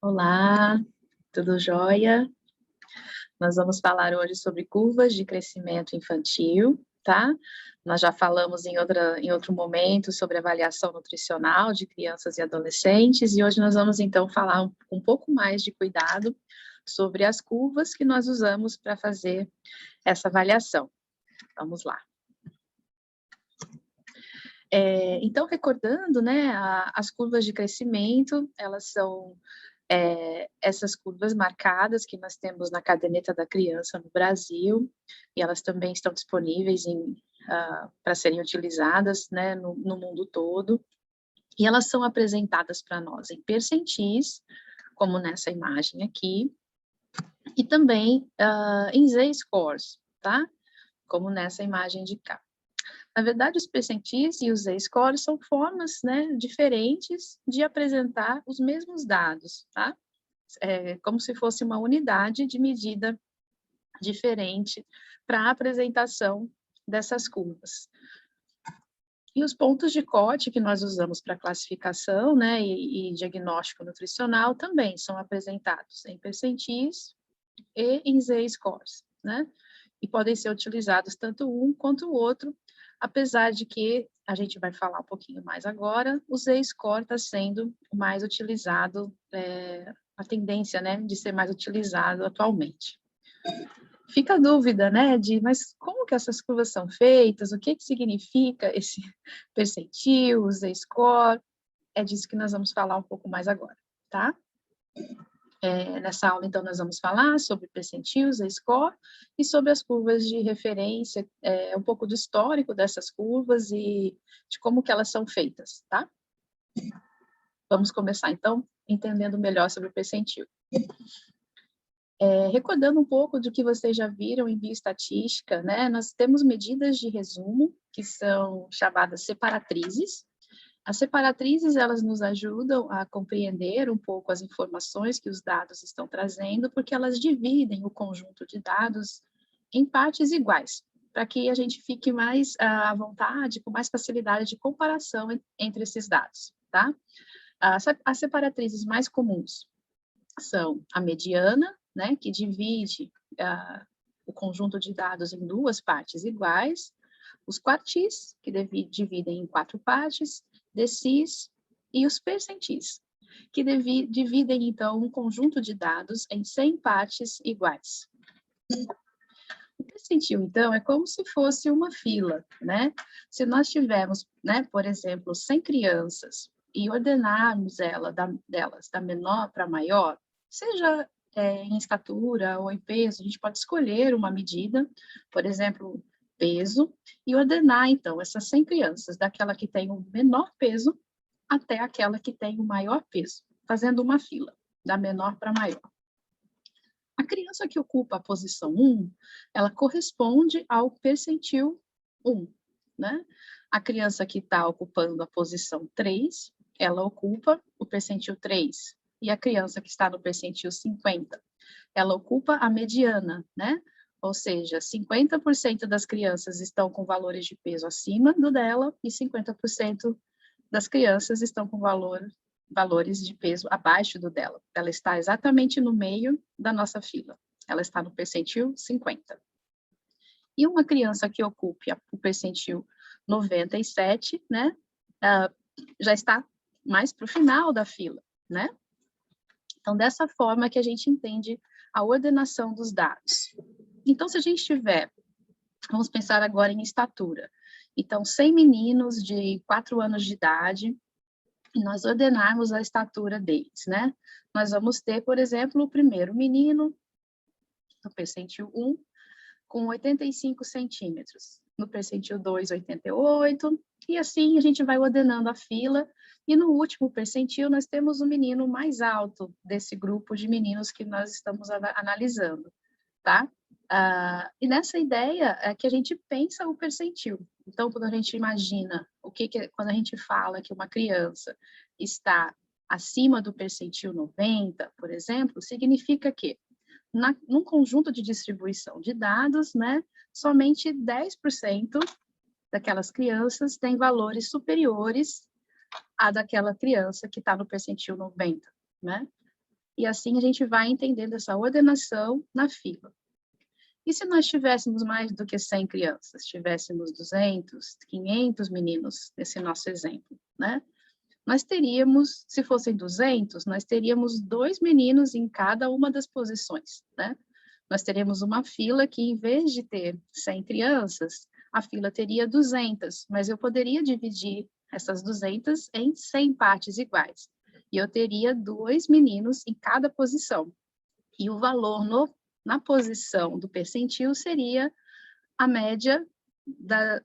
Olá, tudo jóia? Nós vamos falar hoje sobre curvas de crescimento infantil, tá? Nós já falamos em outro momento sobre avaliação nutricional de crianças e adolescentes, e hoje nós vamos então falar um pouco mais de cuidado sobre as curvas que nós usamos para fazer essa avaliação. Vamos lá. Então, recordando, né, as curvas de crescimento, elas são essas curvas marcadas que nós temos na caderneta da criança no Brasil, e elas também estão disponíveis para serem utilizadas, né, no mundo todo, e elas são apresentadas para nós em percentis, como nessa imagem aqui, e também em Z-scores, tá? Como nessa imagem de cá. Na verdade, os percentis e os Z-scores são formas, né, diferentes de apresentar os mesmos dados, tá? Como se fosse uma unidade de medida diferente para a apresentação dessas curvas. E os pontos de corte que nós usamos para classificação, né, e diagnóstico nutricional também são apresentados em percentis e em Z-scores, né? E podem ser utilizados tanto um quanto o outro, apesar de que, a gente vai falar um pouquinho mais agora, o Z-score está sendo mais utilizado, a tendência, né, de ser mais utilizado atualmente. Fica a dúvida, né, mas como que essas curvas são feitas, o que significa esse percentil, o Z-score? É disso que nós vamos falar um pouco mais agora, tá? Nessa aula, então, nós vamos falar sobre percentil, Z-score, e sobre as curvas de referência, um pouco do histórico dessas curvas e de como que elas são feitas, tá? Vamos começar, então, entendendo melhor sobre o percentil. Recordando um pouco do que vocês já viram em bioestatística, né, nós temos medidas de resumo, que são chamadas separatrizes. As separatrizes, elas nos ajudam a compreender um pouco as informações que os dados estão trazendo, porque elas dividem o conjunto de dados em partes iguais, para que a gente fique mais à vontade, com mais facilidade de comparação entre esses dados, tá? As separatrizes mais comuns são a mediana, né, que divide o conjunto de dados em duas partes iguais, os quartis, que dividem em 4 partes, decis e os percentis, que dividem, então, um conjunto de dados em 100 partes iguais. O percentil, então, é como se fosse uma fila, né? Se nós tivermos, né, por exemplo, 100 crianças e ordenarmos delas da menor para maior, seja em estatura ou em peso, a gente pode escolher uma medida, por exemplo, peso, e ordenar, então, essas 100 crianças, daquela que tem o menor peso até aquela que tem o maior peso, fazendo uma fila, da menor para maior. A criança que ocupa a posição 1, ela corresponde ao percentil 1, né? A criança que está ocupando a posição 3, ela ocupa o percentil 3. E a criança que está no percentil 50, ela ocupa a mediana, né? Ou seja, 50% das crianças estão com valores de peso acima do dela e 50% das crianças estão com valores de peso abaixo do dela. Ela está exatamente no meio da nossa fila. Ela está no percentil 50. E uma criança que ocupe o percentil 97, né, já está mais para o final da fila, né? Então, dessa forma que a gente entende a ordenação dos dados. Então, se a gente tiver, vamos pensar agora em estatura. Então, 100 meninos de 4 anos de idade, e nós ordenarmos a estatura deles, né? Nós vamos ter, por exemplo, o primeiro menino, no percentil 1, com 85 centímetros. No percentil 2, 88, e assim a gente vai ordenando a fila, e no último percentil nós temos o menino mais alto desse grupo de meninos que nós estamos analisando, tá? E nessa ideia é que a gente pensa o percentil. Então, quando a gente imagina, quando a gente fala que uma criança está acima do percentil 90, por exemplo, significa que, num conjunto de distribuição de dados, né, somente 10% daquelas crianças têm valores superiores à daquela criança que está no percentil 90, né? E assim a gente vai entendendo essa ordenação na fila. E se nós tivéssemos mais do que 100 crianças, tivéssemos 200, 500 meninos, nesse nosso exemplo, né? Nós teríamos, se fossem 200, nós teríamos 2 meninos em cada uma das posições, né? Nós teríamos uma fila que, em vez de ter 100 crianças, a fila teria 200, mas eu poderia dividir essas 200 em 100 partes iguais. E eu teria 2 meninos em cada posição. E o valor na posição do percentil seria a média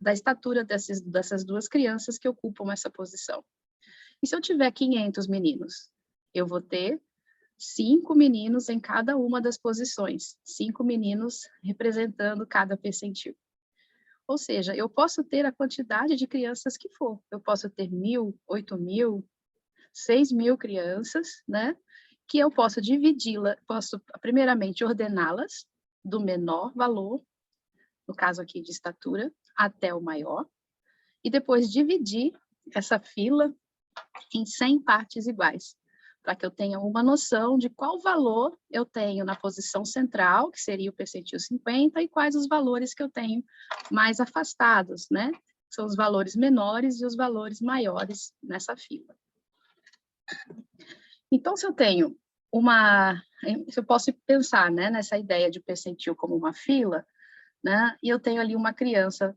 da estatura dessas 2 crianças que ocupam essa posição. E se eu tiver 500 meninos, eu vou ter 5 meninos em cada uma das posições, 5 meninos representando cada percentil. Ou seja, eu posso ter a quantidade de crianças que for. Eu posso ter 1.000, 8.000, 6.000 crianças, né? Que eu posso posso primeiramente ordená-las do menor valor, no caso aqui de estatura, até o maior, e depois dividir essa fila em 100 partes iguais, para que eu tenha uma noção de qual valor eu tenho na posição central, que seria o percentil 50, e quais os valores que eu tenho mais afastados, né? São os valores menores e os valores maiores nessa fila. Então, se eu tenho se eu posso pensar, né, nessa ideia de percentil como uma fila, né, e eu tenho ali uma criança,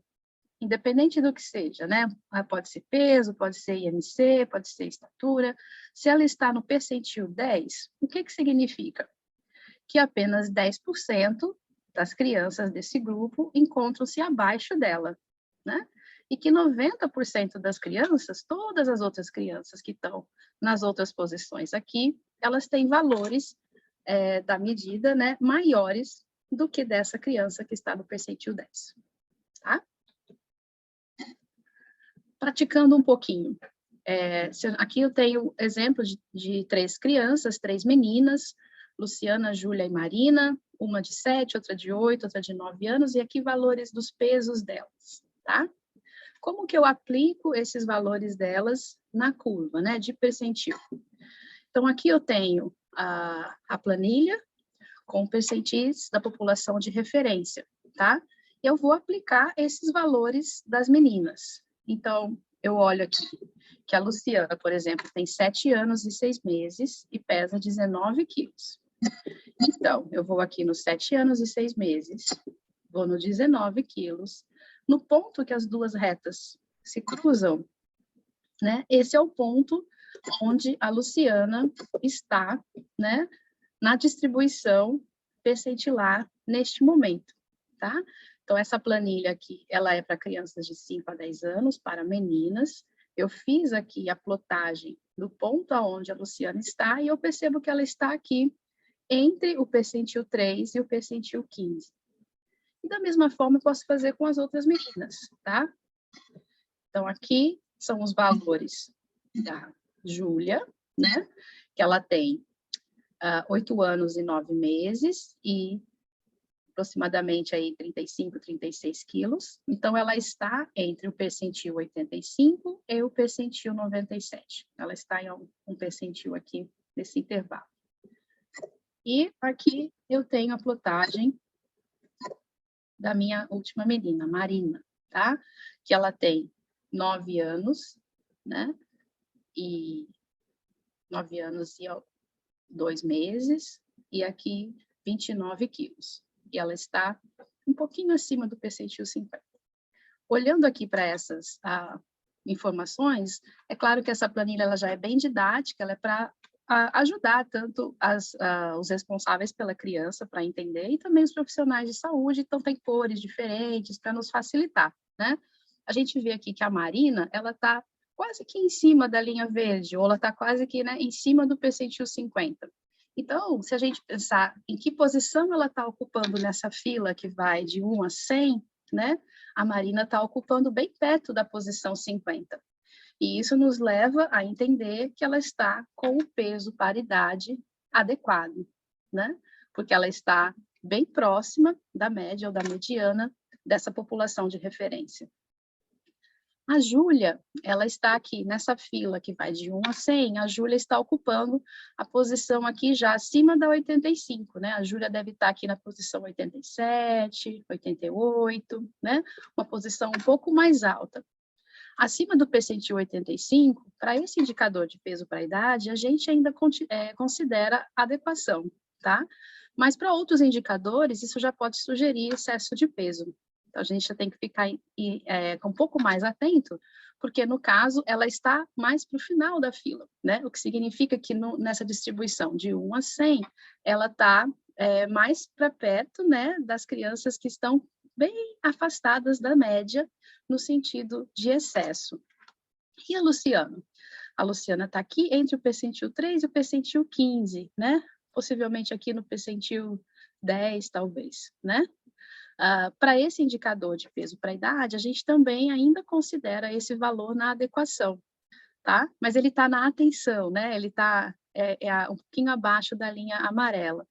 independente do que seja, né, pode ser peso, pode ser IMC, pode ser estatura, se ela está no percentil 10, o que significa? Que apenas 10% das crianças desse grupo encontram-se abaixo dela, né? E que 90% das crianças, todas as outras crianças que estão nas outras posições aqui, elas têm valores da medida, né, maiores do que dessa criança que está no percentil 10, tá? Praticando um pouquinho. Aqui eu tenho exemplos de 3 crianças, 3 meninas, Luciana, Júlia e Marina, uma de 7, outra de 8, outra de 9 anos, e aqui valores dos pesos delas, tá? Como que eu aplico esses valores delas na curva, né, de percentil? Então, aqui eu tenho a planilha com percentis da população de referência, tá? Eu vou aplicar esses valores das meninas. Então, eu olho aqui que a Luciana, por exemplo, tem 7 anos e 6 meses e pesa 19 quilos. Então, eu vou aqui nos 7 anos e 6 meses, vou no 19 quilos, no ponto que as duas retas se cruzam, né? Esse é o ponto onde a Luciana está, né, na distribuição percentilar neste momento, tá? Então, essa planilha aqui, ela é para crianças de 5 a 10 anos, para meninas. Eu fiz aqui a plotagem do ponto aonde a Luciana está e eu percebo que ela está aqui entre o percentil 3 e o percentil 15. E da mesma forma eu posso fazer com as outras meninas, tá? Então, aqui são os valores da Júlia, né? Que ela tem 8 anos e 9 meses e aproximadamente aí 35, 36 quilos. Então, ela está entre o percentil 85 e o percentil 97. Ela está em um percentil aqui nesse intervalo. E aqui eu tenho a plotagem da minha última menina, Marina, tá? Que ela tem 9 anos, né? E 9 anos e 2 meses, e aqui 29 quilos. E ela está um pouquinho acima do percentil 50. Olhando aqui para essas informações, é claro que essa planilha ela já é bem didática, ela é para ajudar tanto os responsáveis pela criança para entender e também os profissionais de saúde, então tem cores diferentes para nos facilitar, né? A gente vê aqui que a Marina, ela está quase que em cima da linha verde, ou ela está quase que, né, em cima do percentil 50. Então, se a gente pensar em que posição ela está ocupando nessa fila que vai de 1 a 100, né? A Marina está ocupando bem perto da posição 50. E isso nos leva a entender que ela está com o peso paridade adequado, né? Porque ela está bem próxima da média ou da mediana dessa população de referência. A Júlia, ela está aqui nessa fila que vai de 1 a 100, a Júlia está ocupando a posição aqui já acima da 85, né? A Júlia deve estar aqui na posição 87, 88, né? Uma posição um pouco mais alta. Acima do percentil 85, para esse indicador de peso para a idade, a gente ainda considera adequação, tá? Mas para outros indicadores, isso já pode sugerir excesso de peso. Então, a gente já tem que ficar um pouco mais atento, porque, no caso, ela está mais para o final da fila, né? O que significa que nessa distribuição de 1 a 100, ela está mais para perto, né, das crianças que estão bem afastadas da média, no sentido de excesso. E a Luciana? A Luciana está aqui entre o percentil 3 e o percentil 15, né? Possivelmente aqui no percentil 10, talvez, né? Para esse indicador de peso para a idade, a gente também ainda considera esse valor na adequação, tá? Mas ele está na atenção, né? Ele está um pouquinho abaixo da linha amarela.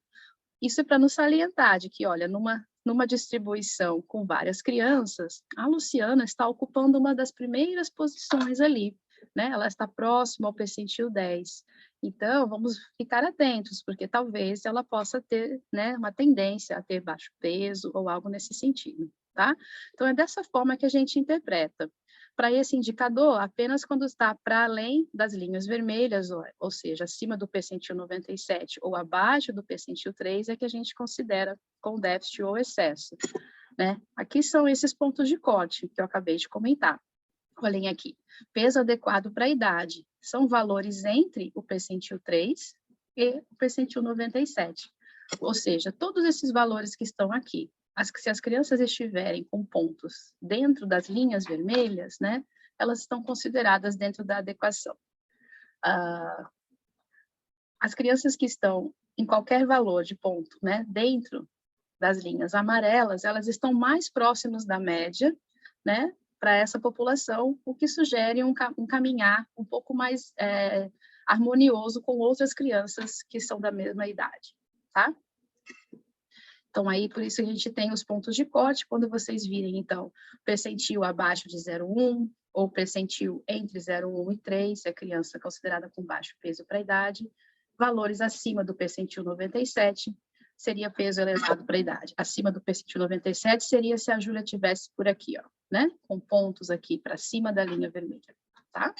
Isso é para nos salientar de que, olha, numa distribuição com várias crianças, a Luciana está ocupando uma das primeiras posições ali, né? Ela está próxima ao percentil 10. Então, vamos ficar atentos, porque talvez ela possa ter, né, uma tendência a ter baixo peso ou algo nesse sentido, tá? Então, é dessa forma que a gente interpreta. Para esse indicador, apenas quando está para além das linhas vermelhas, ou seja, acima do percentil 97 ou abaixo do percentil 3, é que a gente considera com déficit ou excesso, né? Aqui são esses pontos de corte que eu acabei de comentar. Olhem aqui, peso adequado para a idade, são valores entre o percentil 3 e o percentil 97. Ou seja, todos esses valores que estão aqui, se as crianças estiverem com pontos dentro das linhas vermelhas, né, elas estão consideradas dentro da adequação. As crianças que estão em qualquer valor de ponto, né, dentro das linhas amarelas, elas estão mais próximas da média, né, para essa população, o que sugere um caminhar um pouco mais harmonioso com outras crianças que são da mesma idade, tá? Então, aí, por isso a gente tem os pontos de corte, quando vocês virem, então, percentil abaixo de 0,1, ou percentil entre 0,1 e 3, é criança considerada com baixo peso para a idade, valores acima do percentil 97, seria peso elevado para a idade. Acima do percentil 97 seria se a Júlia tivesse por aqui, ó, né? Com pontos aqui para cima da linha vermelha, tá?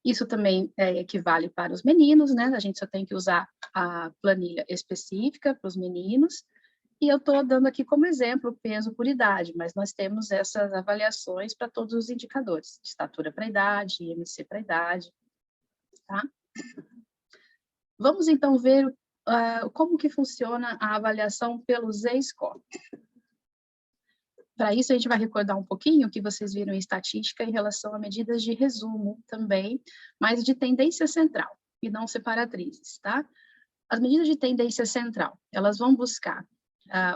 Isso também equivale para os meninos, né? A gente só tem que usar a planilha específica para os meninos. E eu estou dando aqui como exemplo o peso por idade, mas nós temos essas avaliações para todos os indicadores, de estatura para idade, IMC para idade, tá? Vamos então ver como que funciona a avaliação pelo Z-Score. Para isso, a gente vai recordar um pouquinho o que vocês viram em estatística em relação a medidas de resumo também, mas de tendência central, e não separatrizes, tá? As medidas de tendência central, elas vão buscar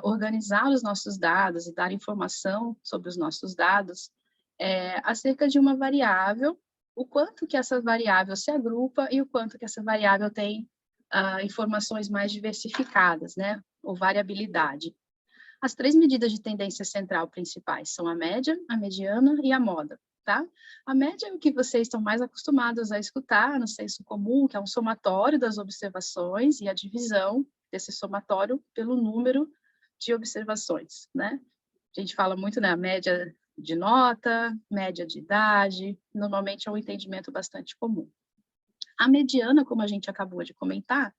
organizar os nossos dados e dar informação sobre os nossos dados acerca de uma variável, o quanto que essa variável se agrupa e o quanto que essa variável tem informações mais diversificadas, né? Ou variabilidade. As 3 medidas de tendência central principais são a média, a mediana e a moda, tá? A média é o que vocês estão mais acostumados a escutar no senso comum, que é um somatório das observações e a divisão desse somatório pelo número de observações, né? A gente fala muito, né, a média de nota, média de idade, normalmente é um entendimento bastante comum. A mediana, como a gente acabou de comentar,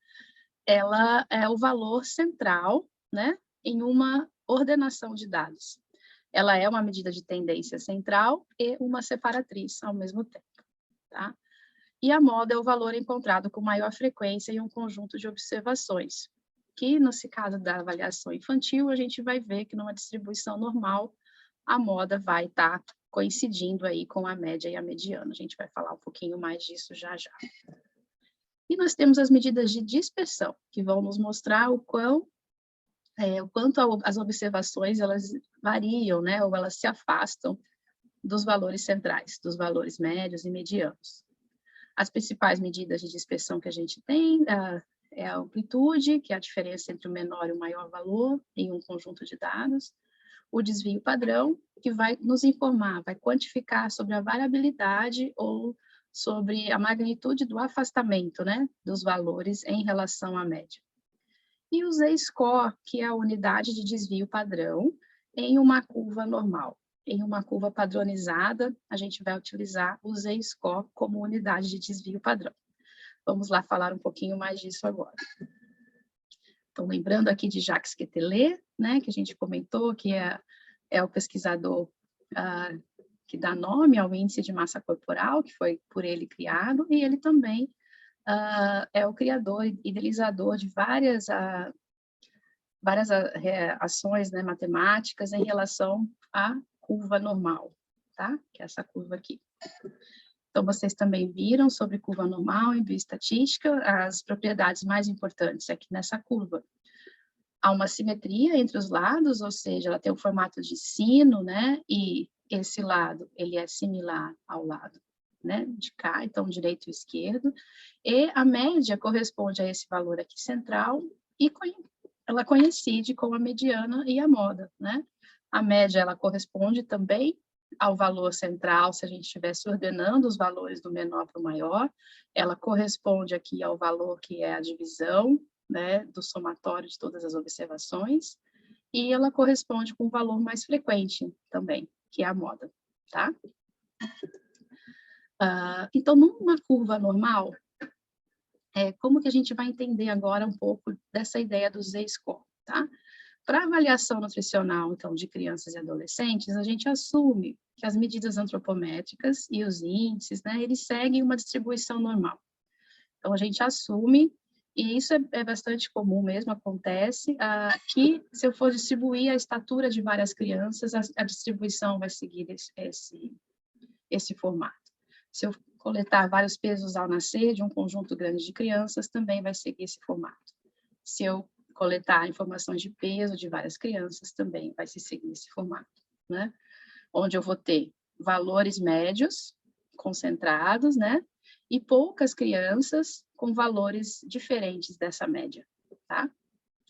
ela é o valor central, né, em uma ordenação de dados. Ela é uma medida de tendência central e uma separatriz ao mesmo tempo, tá? E a moda é o valor encontrado com maior frequência em um conjunto de observações, que, no caso da avaliação infantil, a gente vai ver que numa distribuição normal, a moda vai estar coincidindo aí com a média e a mediana. A gente vai falar um pouquinho mais disso já já. E nós temos as medidas de dispersão, que vão nos mostrar o quanto as observações elas variam, né, ou elas se afastam dos valores centrais, dos valores médios e medianos. As principais medidas de dispersão que a gente tem é a amplitude, que é a diferença entre o menor e o maior valor em um conjunto de dados, o desvio padrão, que vai nos informar, vai quantificar sobre a variabilidade ou sobre a magnitude do afastamento, né, dos valores em relação à média. E o Z-score, que é a unidade de desvio padrão em uma curva normal. Em uma curva padronizada, a gente vai utilizar o Z-score como unidade de desvio padrão. Vamos lá falar um pouquinho mais disso agora. Então, lembrando aqui de Jacques Quetelet, né, que a gente comentou, que é o pesquisador que dá nome ao índice de massa corporal, que foi por ele criado, e ele também é o criador e idealizador de várias ações, né, matemáticas em relação à curva normal, tá? Que é essa curva aqui. Então, vocês também viram sobre curva normal em bioestatística, as propriedades mais importantes é que nessa curva há uma simetria entre os lados, ou seja, ela tem o formato de sino, né? E esse lado, ele é similar ao lado, né? De cá, então, direito e esquerdo. E a média corresponde a esse valor aqui central e ela coincide com a mediana e a moda, né? A média, ela corresponde também ao valor central, se a gente estivesse ordenando os valores do menor para o maior, ela corresponde aqui ao valor que é a divisão, né, do somatório de todas as observações, e ela corresponde com um valor mais frequente também, que é a moda, tá? Então, numa curva normal, como que a gente vai entender agora um pouco dessa ideia do Z-score, tá? Para avaliação nutricional, então, de crianças e adolescentes, a gente assume que as medidas antropométricas e os índices, né, eles seguem uma distribuição normal. Então, a gente assume, e isso é bastante comum mesmo, acontece, que se eu for distribuir a estatura de várias crianças, a distribuição vai seguir esse formato. Se eu coletar vários pesos ao nascer de um conjunto grande de crianças, também vai seguir esse formato. Se eu coletar informações de peso de várias crianças, também vai se seguir esse formato, né? Onde eu vou ter valores médios, concentrados, né? E poucas crianças com valores diferentes dessa média, tá?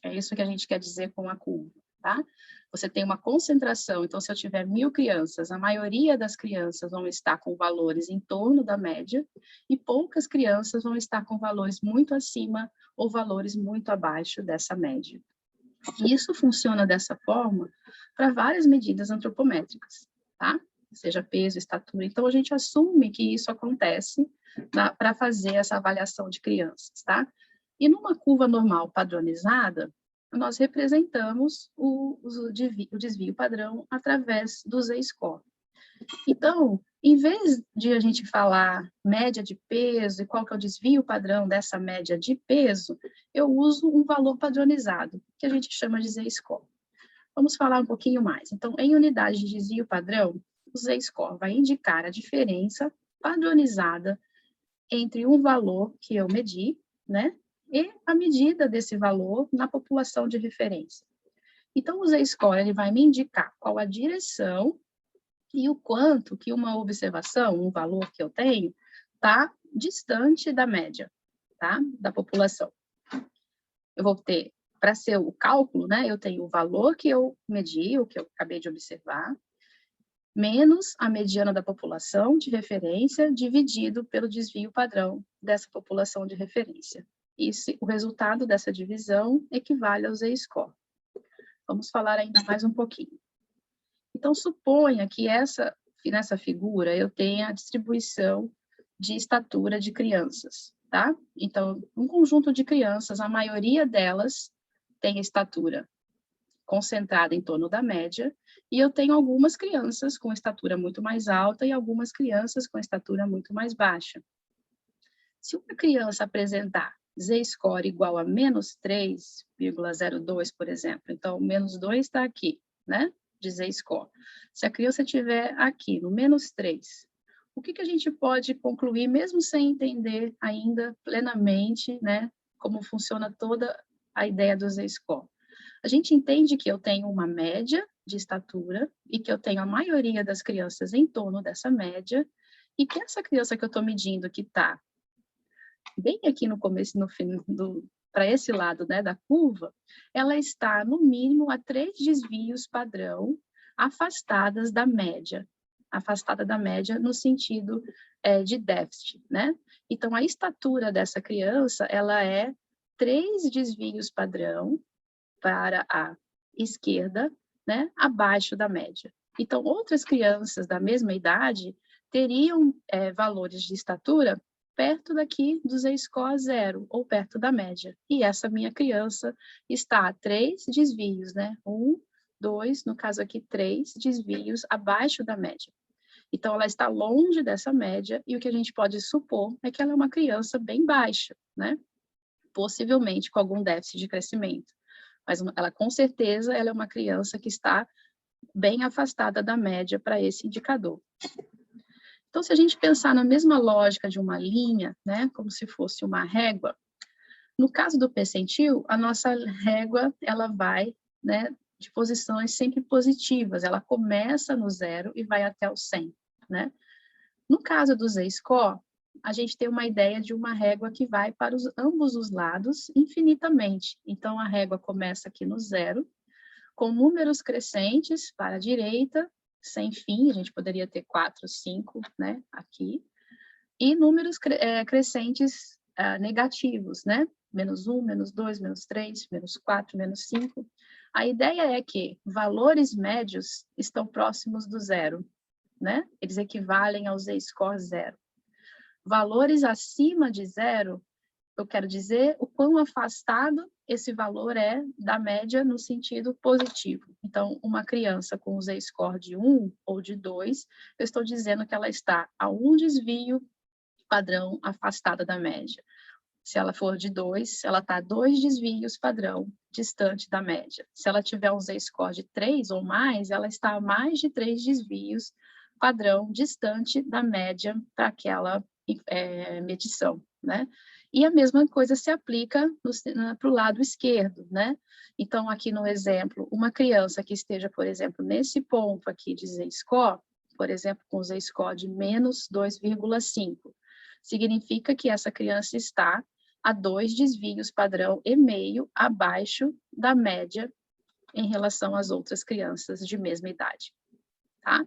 É isso que a gente quer dizer com a curva, tá? Você tem uma concentração, então se eu tiver 1000 crianças, a maioria das crianças vão estar com valores em torno da média e poucas crianças vão estar com valores muito acima ou valores muito abaixo dessa média. E isso funciona dessa forma para várias medidas antropométricas, tá? Seja peso, estatura. Então, a gente assume que isso acontece para fazer essa avaliação de crianças, tá? E numa curva normal padronizada, nós representamos o desvio padrão através do Z-score. Então, em vez de a gente falar média de peso e qual que é o desvio padrão dessa média de peso, eu uso um valor padronizado, que a gente chama de Z-score. Vamos falar um pouquinho mais. Então, em unidade de desvio padrão, o Z-score vai indicar a diferença padronizada entre um valor que eu medi, né, e a medida desse valor na população de referência. Então, o Z-score ele vai me indicar qual a direção e o quanto que uma observação, um valor que eu tenho, está distante da média, tá? Da população. Eu vou ter, para ser o cálculo, né, eu tenho o valor que eu medi, o que eu acabei de observar, menos a mediana da população de referência, dividido pelo desvio padrão dessa população de referência. E o resultado dessa divisão equivale ao Z-score. Vamos falar ainda mais um pouquinho. Então, suponha que nessa figura eu tenha a distribuição de estatura de crianças, tá? Então, um conjunto de crianças, a maioria delas tem estatura concentrada em torno da média, e eu tenho algumas crianças com estatura muito mais alta e algumas crianças com estatura muito mais baixa. Se uma criança apresentar Z-score igual a menos 3,02, por exemplo, então, menos 2 está aqui, né? De Z-score. Se a criança estiver aqui, no menos 3, o que a gente pode concluir, mesmo sem entender ainda plenamente, né, como funciona toda a ideia do Z-score? A gente entende que eu tenho uma média de estatura e que eu tenho a maioria das crianças em torno dessa média e que essa criança que eu estou medindo, que está bem aqui no começo, no fim para esse lado, né, da curva, ela está, no mínimo, a 3 desvios padrão afastadas da média. Afastada da média no sentido de déficit, né? Então, a estatura dessa criança, ela é 3 desvios padrão para a esquerda, né? Abaixo da média. Então, outras crianças da mesma idade teriam valores de estatura perto daqui do Z-score 0, ou perto da média. E essa minha criança está a 3 desvios, né? 1, 2, no caso aqui, 3 desvios abaixo da média. Então, ela está longe dessa média, e o que a gente pode supor é que ela é uma criança bem baixa, né? Possivelmente com algum déficit de crescimento. Mas ela, com certeza, ela é uma criança que está bem afastada da média para esse indicador. Então, se a gente pensar na mesma lógica de uma linha, né, como se fosse uma régua, no caso do percentil, a nossa régua, ela vai, né, de posições sempre positivas, ela começa no 0 e vai até o 100, né? No caso do Z-score, a gente tem uma ideia de uma régua que vai para ambos os lados infinitamente. Então, a régua começa aqui no 0, com números crescentes para a direita, sem fim, a gente poderia ter 4, 5, né, aqui, e números crescentes negativos, né, -1, -2, -3, -4, -5. A ideia é que valores médios estão próximos do 0, né, eles equivalem ao Z-score 0. Valores acima de 0, eu quero dizer o quão afastado esse valor é da média no sentido positivo. Então, uma criança com o Z-score de 1 ou de 2, eu estou dizendo que ela está a um desvio padrão afastada da média. Se ela for de 2, ela está a 2 desvios padrão distante da média. Se ela tiver um Z-score de 3 ou mais, ela está a mais de 3 desvios padrão distante da média para aquela medição, né? E a mesma coisa se aplica para o lado esquerdo, né? Então, aqui no exemplo, uma criança que esteja, por exemplo, nesse ponto aqui de Z-score, por exemplo, com Z-score de menos 2,5, significa que essa criança está a 2 desvios padrão e meio abaixo da média em relação às outras crianças de mesma idade, tá?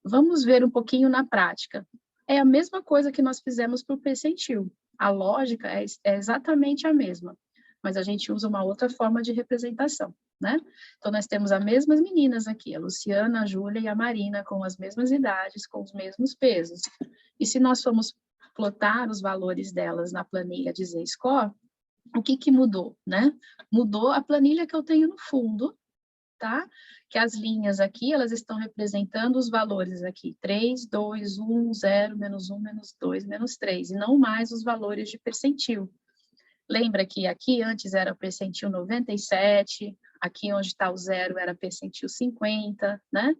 Vamos ver um pouquinho na prática. É a mesma coisa que nós fizemos para o percentil. A lógica é exatamente a mesma, mas a gente usa uma outra forma de representação, né? Então, nós temos as mesmas meninas aqui, a Luciana, a Júlia e a Marina, com as mesmas idades, com os mesmos pesos. E se nós formos plotar os valores delas na planilha de Z-score, o que mudou, né? Mudou a planilha que eu tenho no fundo, tá? Que as linhas aqui, elas estão representando os valores aqui, 3, 2, 1, 0, -1, -2, -3, e não mais os valores de percentil. Lembra que aqui antes era percentil 97, aqui onde está o 0 era percentil 50, né?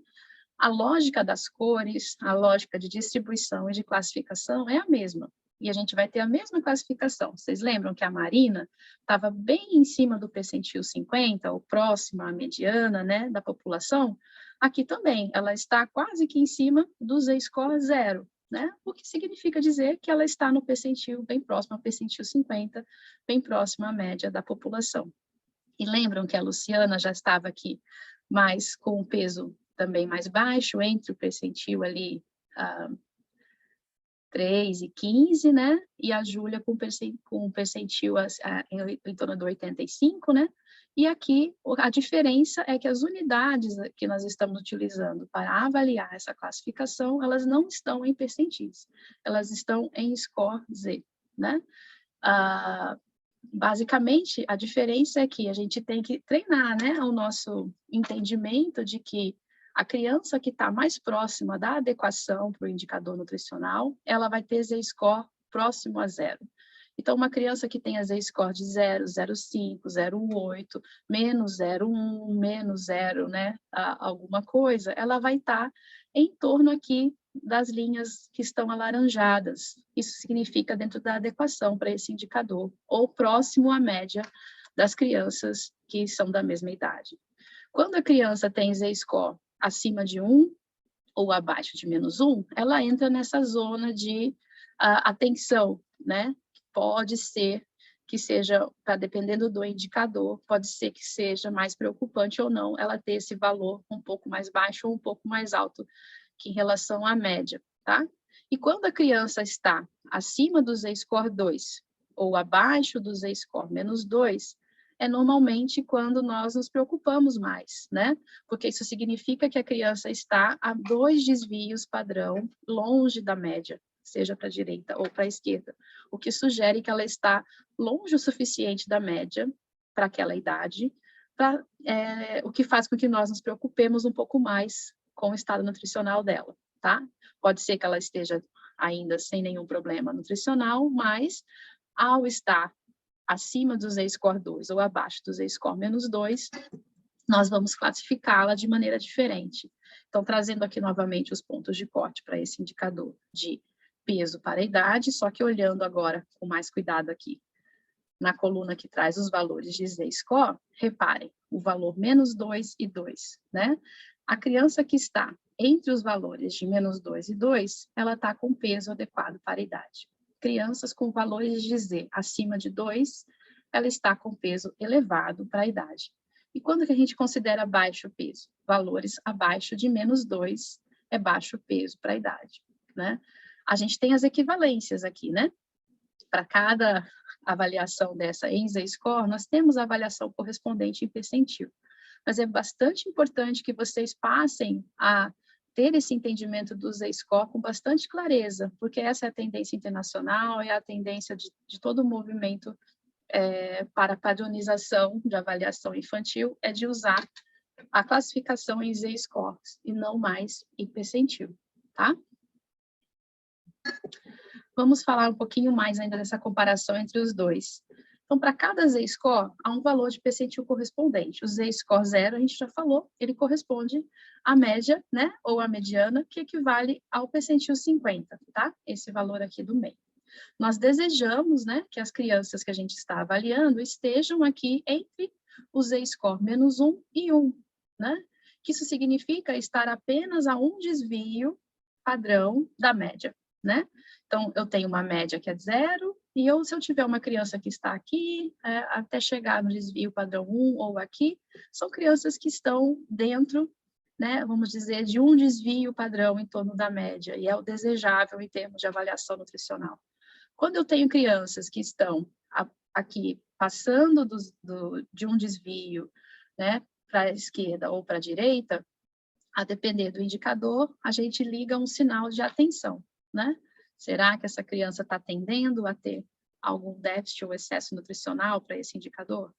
A lógica das cores, a lógica de distribuição e de classificação é a mesma. E a gente vai ter a mesma classificação. Vocês lembram que a Marina estava bem em cima do percentil 50, ou próximo à mediana, né, da população? Aqui também, ela está quase que em cima do Z-score 0, né? O que significa dizer que ela está no percentil bem próximo ao percentil 50, bem próximo à média da população. E lembram que a Luciana já estava aqui, mas com o peso também mais baixo, entre o percentil ali 3 e 15, né? E a Júlia com percentil em torno do 85, né? E aqui a diferença é que as unidades que nós estamos utilizando para avaliar essa classificação, elas não estão em percentis, elas estão em score Z, né? Basicamente, a diferença é que a gente tem que treinar, né, o nosso entendimento de que a criança que está mais próxima da adequação para o indicador nutricional, ela vai ter Z-score próximo a 0. Então, uma criança que tem a Z-score de 0, 0,5, 0,8, menos 0,1, menos 0, né, alguma coisa, ela vai estar em torno aqui das linhas que estão alaranjadas. Isso significa dentro da adequação para esse indicador, ou próximo à média das crianças que são da mesma idade. Quando a criança tem Z-score acima de 1 ou abaixo de -1, ela entra nessa zona de atenção, né? Pode ser que seja, tá, dependendo do indicador, pode ser que seja mais preocupante ou não ela ter esse valor um pouco mais baixo ou um pouco mais alto que em relação à média, tá? E quando a criança está acima do Z-score 2 ou abaixo do Z-score menos 2, é normalmente quando nós nos preocupamos mais, né? Porque isso significa que a criança está a 2 desvios padrão longe da média, seja para a direita ou para a esquerda, o que sugere que ela está longe o suficiente da média para aquela idade, o que faz com que nós nos preocupemos um pouco mais com o estado nutricional dela, tá? Pode ser que ela esteja ainda sem nenhum problema nutricional, mas ao estar acima do Z-score 2 ou abaixo do Z-score menos 2, nós vamos classificá-la de maneira diferente. Então, trazendo aqui novamente os pontos de corte para esse indicador de peso para a idade, só que olhando agora com mais cuidado aqui na coluna que traz os valores de Z-score, reparem, o valor menos 2 e 2, né? A criança que está entre os valores de menos 2 e 2, ela está com peso adequado para a idade. Crianças com valores de Z acima de 2, ela está com peso elevado para a idade. E quando que a gente considera baixo peso? Valores abaixo de menos 2 é baixo peso para a idade, né? A gente tem as equivalências aqui, né? Para cada avaliação dessa em Z-score, nós temos a avaliação correspondente em percentil. Mas é bastante importante que vocês passem a ter esse entendimento do Z-score com bastante clareza, porque essa é a tendência internacional, é a tendência de todo o movimento para padronização de avaliação infantil, é de usar a classificação em Z-scores e não mais em percentil, tá? Vamos falar um pouquinho mais ainda dessa comparação entre os dois. Então, para cada Z-score, há um valor de percentil correspondente. O Z-score 0, a gente já falou, ele corresponde à média, né, ou à mediana, que equivale ao percentil 50, tá? Esse valor aqui do meio. Nós desejamos, né, que as crianças que a gente está avaliando estejam aqui entre o Z-score menos 1 e 1, né? Que isso significa estar apenas a um desvio padrão da média, né? Então, eu tenho uma média que é 0, e se eu tiver uma criança que está aqui, até chegar no desvio padrão 1 ou aqui, são crianças que estão dentro, né, vamos dizer, de um desvio padrão em torno da média, e é o desejável em termos de avaliação nutricional. Quando eu tenho crianças que estão aqui passando de um desvio, né, para a esquerda ou para a direita, a depender do indicador, a gente liga um sinal de atenção, né? Será que essa criança está tendendo a ter algum déficit ou excesso nutricional para esse indicador?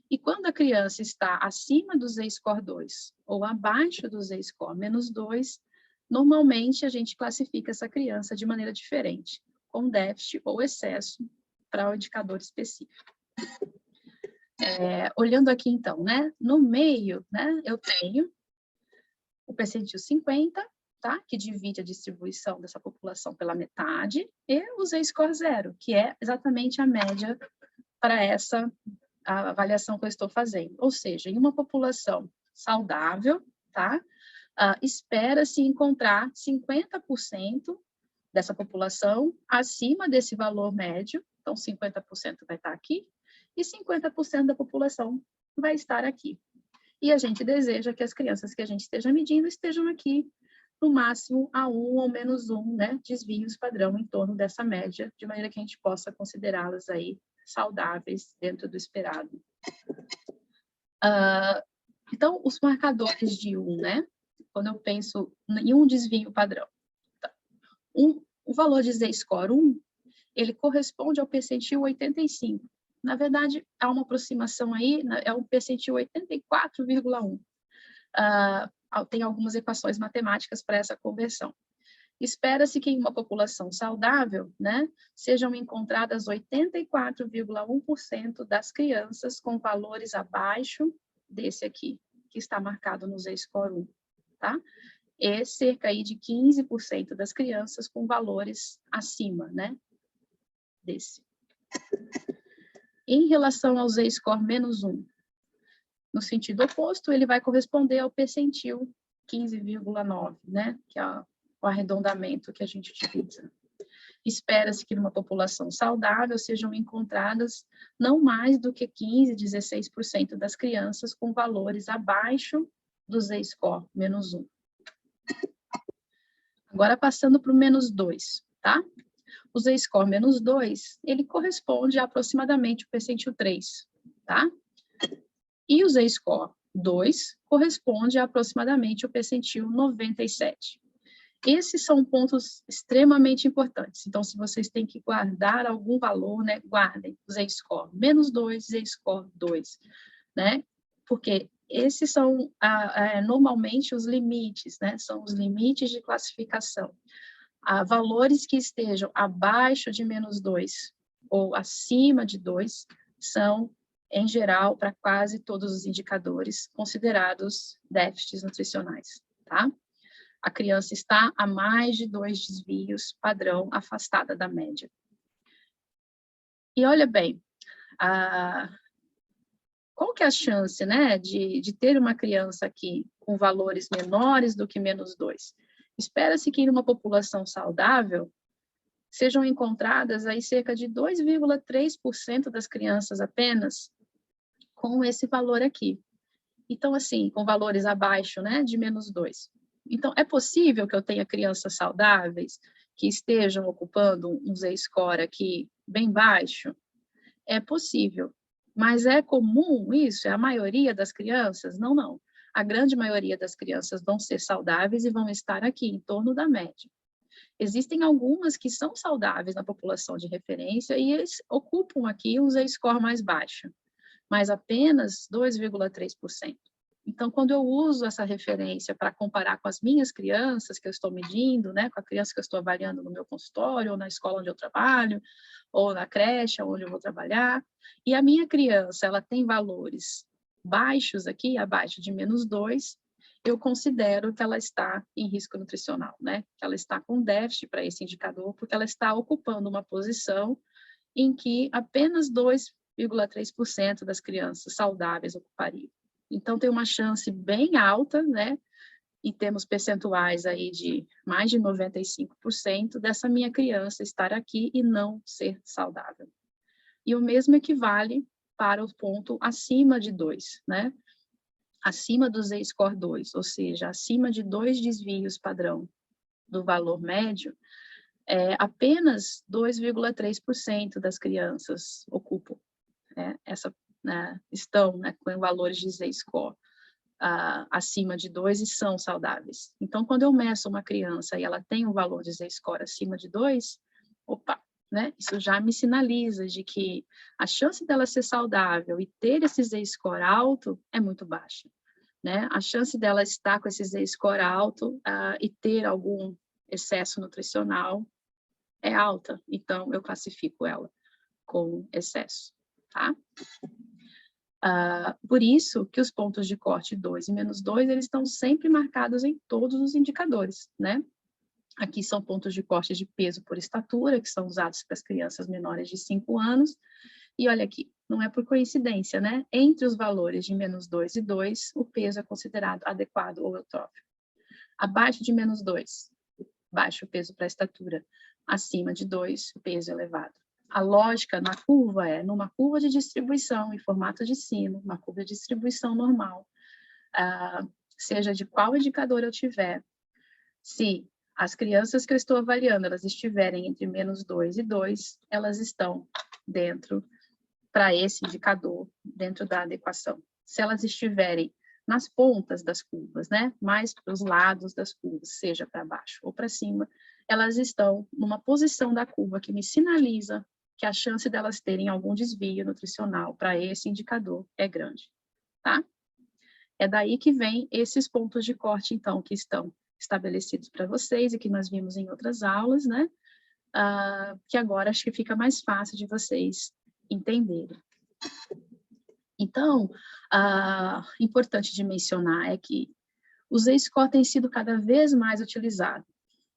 E quando a criança está acima do Z-score 2 ou abaixo do Z-score menos 2, normalmente a gente classifica essa criança de maneira diferente, com déficit ou excesso para o indicador específico. Olhando aqui então, né? No meio, né, eu tenho o percentil 50, tá? Que divide a distribuição dessa população pela metade, e o Z-score 0, que é exatamente a média para essa avaliação que eu estou fazendo. Ou seja, em uma população saudável, tá? Espera-se encontrar 50% dessa população acima desse valor médio, então 50% vai estar aqui, e 50% da população vai estar aqui. E a gente deseja que as crianças que a gente esteja medindo estejam aqui, no máximo, a 1 ou menos 1, né, desvios padrão em torno dessa média, de maneira que a gente possa considerá-las aí saudáveis dentro do esperado. Então, os marcadores de 1, né, quando eu penso em um desvio padrão. O valor de Z-score 1, ele corresponde ao percentil 85. Na verdade, há uma aproximação aí, é um percentil 84,1. Tem algumas equações matemáticas para essa conversão. Espera-se que em uma população saudável, né, sejam encontradas 84,1% das crianças com valores abaixo desse aqui, que está marcado no Z-score 1, tá? E cerca aí de 15% das crianças com valores acima, né, desse. Em relação ao Z-score menos 1, no sentido oposto, ele vai corresponder ao percentil 15,9, né, que é o arredondamento que a gente utiliza. Espera-se que numa população saudável sejam encontradas não mais do que 15, 16% das crianças com valores abaixo do Z-score -1. Agora, passando para o -2, tá? O Z-score -2, ele corresponde a aproximadamente o percentil 3, tá? E o Z-score 2 corresponde a aproximadamente o percentil 97. Esses são pontos extremamente importantes. Então, se vocês têm que guardar algum valor, né, guardem o Z-score -2, Z-score 2, né? Porque esses são normalmente os limites, né? São os limites de classificação. Valores que estejam abaixo de -2 ou acima de 2 são, em geral, para quase todos os indicadores, considerados déficits nutricionais, tá? A criança está a mais de 2 desvios padrão afastada da média. E olha bem, qual que é a chance, né, de ter uma criança aqui com valores menores do que -2? Espera-se que em uma população saudável sejam encontradas aí cerca de 2,3% das crianças apenas com esse valor aqui. Então, assim, com valores abaixo, né, de -2. Então, é possível que eu tenha crianças saudáveis que estejam ocupando um Z-score aqui bem baixo? É possível. Mas é comum isso? É a maioria das crianças? Não, não. A grande maioria das crianças vão ser saudáveis e vão estar aqui, em torno da média. Existem algumas que são saudáveis na população de referência e eles ocupam aqui um Z-score mais baixo, mas apenas 2,3%. Então, quando eu uso essa referência para comparar com as minhas crianças que eu estou medindo, né, com a criança que eu estou avaliando no meu consultório, ou na escola onde eu trabalho, ou na creche onde eu vou trabalhar, e a minha criança, ela tem valores baixos aqui, abaixo de -2, eu considero que ela está em risco nutricional, né? Que ela está com déficit para esse indicador, porque ela está ocupando uma posição em que apenas 2,3% das crianças saudáveis ocupariam. Então, tem uma chance bem alta, né, em termos percentuais aí de mais de 95% dessa minha criança estar aqui e não ser saudável. E o mesmo equivale para o ponto acima de 2, né? Acima do Z-score 2, ou seja, acima de 2 desvios padrão do valor médio, apenas 2,3% das crianças ocupam, né, estão, né, com valores de Z-score acima de 2 e são saudáveis. Então, quando eu meço uma criança e ela tem um valor de Z-score acima de 2, opa, né, isso já me sinaliza de que a chance dela ser saudável e ter esse Z-score alto é muito baixa, né? A chance dela estar com esse Z-score alto e ter algum excesso nutricional é alta, então eu classifico ela com excesso, tá? Por isso que os pontos de corte 2 e -2, eles estão sempre marcados em todos os indicadores, né? Aqui são pontos de corte de peso por estatura, que são usados para as crianças menores de 5 anos. E olha aqui, não é por coincidência, né? Entre os valores de -2 e 2, o peso é considerado adequado ou eutrófico. Abaixo de -2, baixo peso para a estatura. Acima de 2, o peso elevado. A lógica na curva é, numa curva de distribuição em formato de sino, uma curva de distribuição normal, seja de qual indicador eu tiver, se as crianças que eu estou avaliando, elas estiverem entre -2 e 2, elas estão dentro, para esse indicador, dentro da adequação. Se elas estiverem nas pontas das curvas, né, mais para os lados das curvas, seja para baixo ou para cima, elas estão numa posição da curva que me sinaliza que a chance delas terem algum desvio nutricional para esse indicador é grande, tá? É daí que vem esses pontos de corte, então, que estão estabelecidos para vocês e que nós vimos em outras aulas, né? Que agora acho que fica mais fácil de vocês entenderem. Então, importante de mencionar é que o Z-score tem sido cada vez mais utilizado,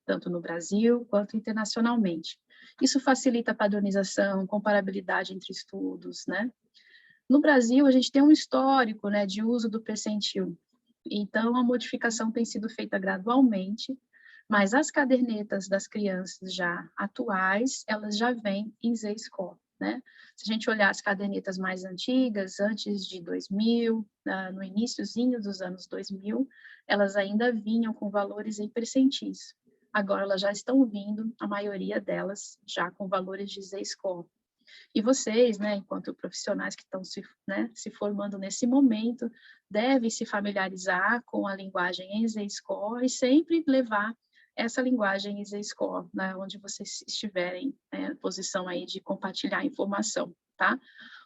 tanto no Brasil quanto internacionalmente. Isso facilita a padronização, comparabilidade entre estudos, né? No Brasil, a gente tem um histórico, né, de uso do percentil. Então, a modificação tem sido feita gradualmente, Mas as cadernetas das crianças já atuais, elas já vêm em Z-score, né? Se a gente olhar as cadernetas mais antigas, antes de 2000, no iniciozinho dos anos 2000, elas ainda vinham com valores em percentis. Agora elas já estão vindo, a maioria delas, já com valores de Z-score. E vocês, né, enquanto profissionais que estão se formando nesse momento, devem se familiarizar com a linguagem em Z-score e sempre levar essa linguagem em Z-score, né, onde vocês estiverem em posição aí de compartilhar informação, tá?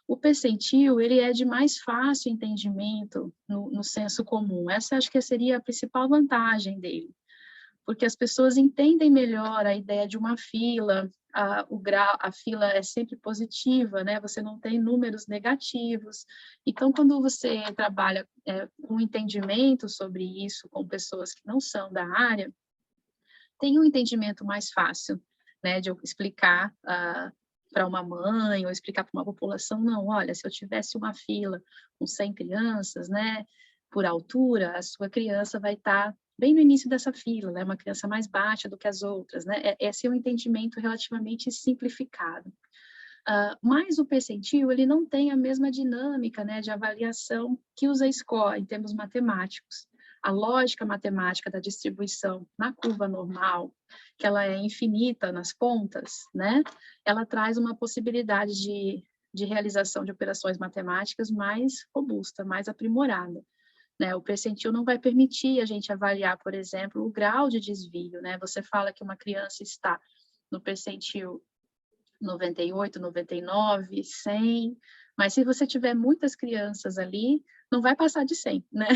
O percentil, ele é de mais fácil entendimento no senso comum. Essa acho que seria a principal vantagem dele, porque as pessoas entendem melhor a ideia de uma fila, a fila é sempre positiva, né? Você não tem números negativos. Então, quando você trabalha com entendimento sobre isso com pessoas que não são da área, tem um entendimento mais fácil, né? De eu explicar para uma mãe ou explicar para uma população, não, olha, se eu tivesse uma fila com 100 crianças, né? Por altura, a sua criança vai estar bem no início dessa fila, né? Uma criança mais baixa do que as outras, né? Esse é um entendimento relativamente simplificado. Mas o percentil, ele não tem a mesma dinâmica, né, de avaliação que usa a score em termos matemáticos. A lógica matemática da distribuição na curva normal, que ela é infinita nas pontas, né, ela traz uma possibilidade de realização de operações matemáticas mais robusta, mais aprimorada. Né? O percentil não vai permitir a gente avaliar, por exemplo, o grau de desvio. Né? Você fala que uma criança está no percentil 98, 99, 100, mas se você tiver muitas crianças ali, não vai passar de 100, né?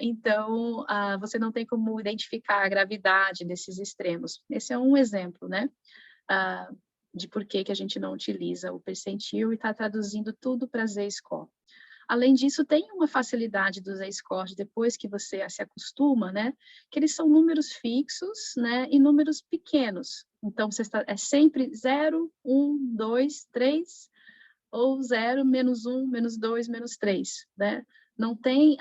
Então, você não tem como identificar a gravidade desses extremos. Esse é um exemplo, né? De por que a gente não utiliza o percentil e está traduzindo tudo para Z-score. Além disso, tem uma facilidade dos Z-scores depois que você se acostuma, né? Que eles são números fixos, né? E números pequenos. Então, é sempre 0, 1, 2, 3, ou 0, menos 1, menos 2, menos 3, né? Não tem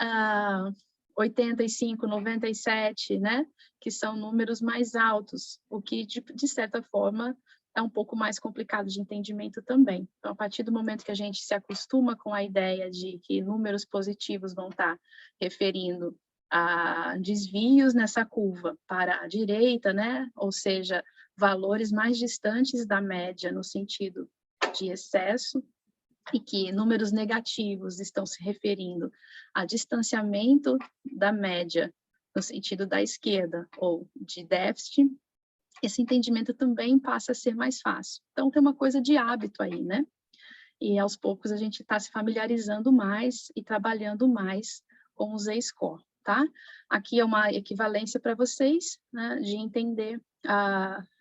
85, 97, né? Que são números mais altos, o que, de certa forma, é um pouco mais complicado de entendimento também. Então, a partir do momento que a gente se acostuma com a ideia de que números positivos vão estar referindo a desvios nessa curva para a direita, né? Ou seja, valores mais distantes da média no sentido de excesso, e que números negativos estão se referindo a distanciamento da média no sentido da esquerda ou de déficit, esse entendimento também passa a ser mais fácil. Então, tem uma coisa de hábito aí, né? E, aos poucos, a gente está se familiarizando mais e trabalhando mais com o Z-score, tá? Aqui é uma equivalência para vocês, né, de entender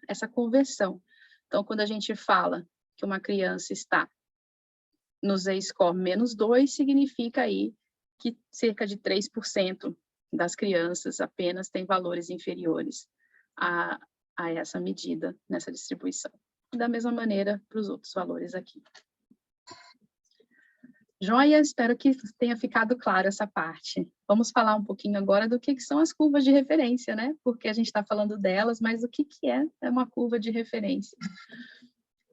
essa conversão. Então, quando a gente fala que uma criança está no Z-score menos 2, significa aí que cerca de 3% das crianças apenas têm valores inferiores a essa medida nessa distribuição. Da mesma maneira para os outros valores aqui. Joia, espero que tenha ficado claro essa parte. Vamos falar um pouquinho agora do que são as curvas de referência, né? Porque a gente está falando delas, mas o que é uma curva de referência?